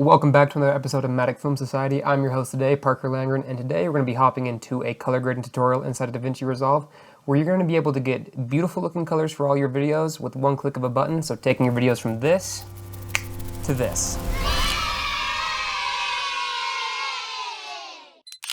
Welcome back to another episode of Matic Film Society. I'm your host today, Parker Langren, and today we're going to be hopping into a color grading tutorial inside of DaVinci Resolve where you're going to be able to get beautiful looking colors for all your videos with one click of a button. So taking your videos from this to this.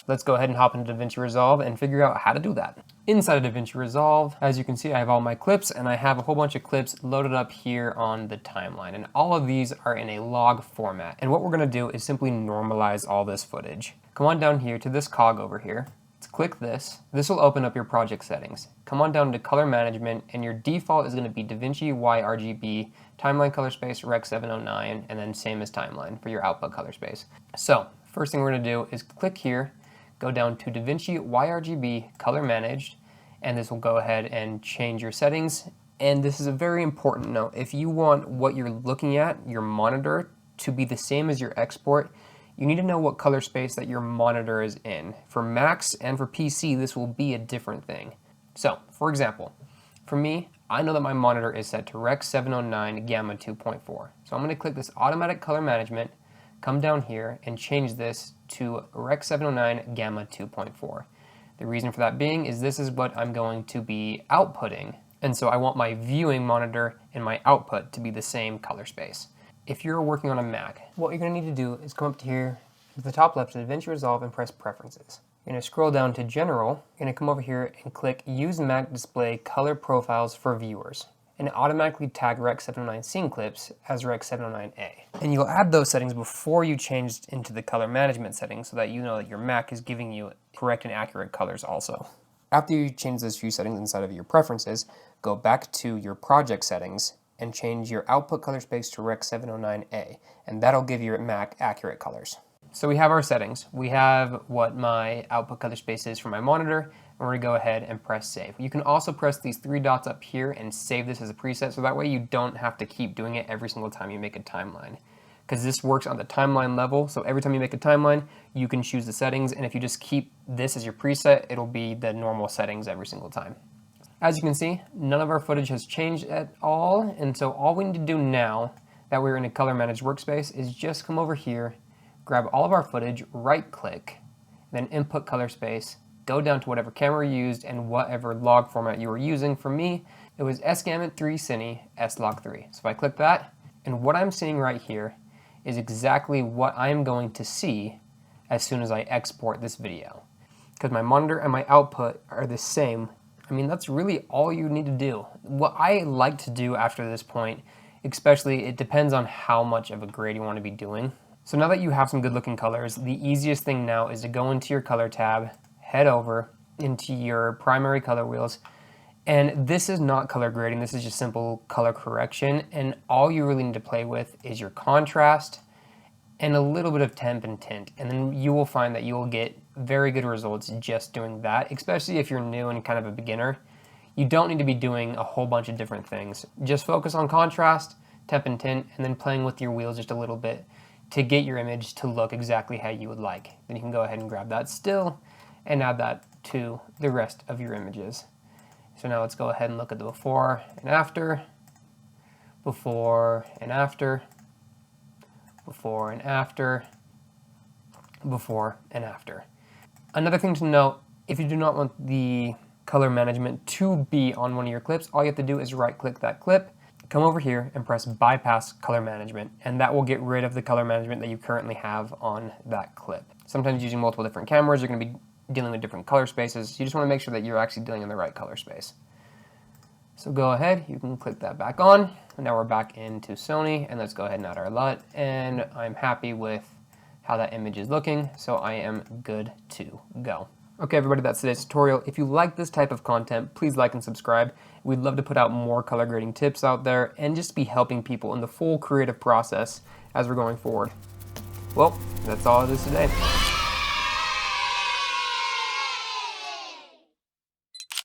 Let's go ahead and hop into DaVinci Resolve and figure out how to do that. Inside of DaVinci Resolve, as you can see, I have all my clips and I have a whole bunch of clips loaded up here on the timeline. And all of these are in a log format. And what we're gonna do is simply normalize all this footage. Come on down here to this cog over here. Let's click this. This will open up your project settings. Come on down to color management and your default is gonna be DaVinci YRGB, timeline color space, Rec 709, and then same as timeline for your output color space. So first thing we're gonna do is click here, go down to DaVinci YRGB Color Managed, and this will go ahead and change your settings. And this is a very important note. If you want what you're looking at, your monitor, to be the same as your export, you need to know what color space that your monitor is in. For Macs and for PC, this will be a different thing. So, for example, for me, I know that my monitor is set to Rec 709 Gamma 2.4. So I'm going to click this Automatic Color Management, come down here and change this to Rec 709 Gamma 2.4. The reason for that being is this is what I'm going to be outputting, and so I want my viewing monitor and my output to be the same color space. If you're working on a Mac, what you're going to need to do is come up to here to the top left of DaVinci Resolve and press Preferences. You're going to scroll down to General, you're going to come over here and click Use Mac Display Color Profiles for Viewers, and automatically tag Rec 709 Scene Clips as Rec 709A. And you'll add those settings before you change into the color management settings so that you know that your Mac is giving you correct and accurate colors also. After you change those few settings inside of your preferences, go back to your project settings and change your output color space to Rec 709A, and that'll give your Mac accurate colors. So we have our settings. We have what my output color space is for my monitor, and we're going to go ahead and press save. You can also press these three dots up here and save this as a preset, so that way you don't have to keep doing it every single time you make a timeline. Because this works on the timeline level, so every time you make a timeline, you can choose the settings, and if you just keep this as your preset, it'll be the normal settings every single time. As you can see, none of our footage has changed at all, and so all we need to do now that we're in a color managed workspace is just come over here, grab all of our footage, right click, then input color space, go down to whatever camera you used and whatever log format you were using. For me, it was SGamut 3 Cine S-Log3. So if I click that, and what I'm seeing right here is exactly what I'm going to see as soon as I export this video. Because my monitor and my output are the same. I mean, that's really all you need to do. What I like to do after this point, especially, it depends on how much of a grade you want to be doing. So now that you have some good looking colors, the easiest thing now is to go into your color tab, head over into your primary color wheels, and this is not color grading, this is just simple color correction, and all you really need to play with is your contrast and a little bit of temp and tint, and then you will find that you will get very good results just doing that, especially if you're new and kind of a beginner. You don't need to be doing a whole bunch of different things. Just focus on contrast, temp and tint, and then playing with your wheels just a little bit to get your image to look exactly how you would like. Then you can go ahead and grab that still and add that to the rest of your images. So now let's go ahead and look at the before and after, before and after, before and after, before and after. Another thing to note, if you do not want the color management to be on one of your clips, all you have to do is right click that clip, come over here and press bypass color management, and that will get rid of the color management that you currently have on that clip. Sometimes using multiple different cameras, you're going to be dealing with different color spaces. You just want to make sure that you're actually dealing in the right color space. So go ahead, you can click that back on. And now we're back into Sony, and let's go ahead and add our LUT. And I'm happy with how that image is looking, so I am good to go. Okay, everybody, that's today's tutorial. If you like this type of content, please like and subscribe. We'd love to put out more color grading tips out there and just be helping people in the full creative process as we're going forward. Well, that's all it is today.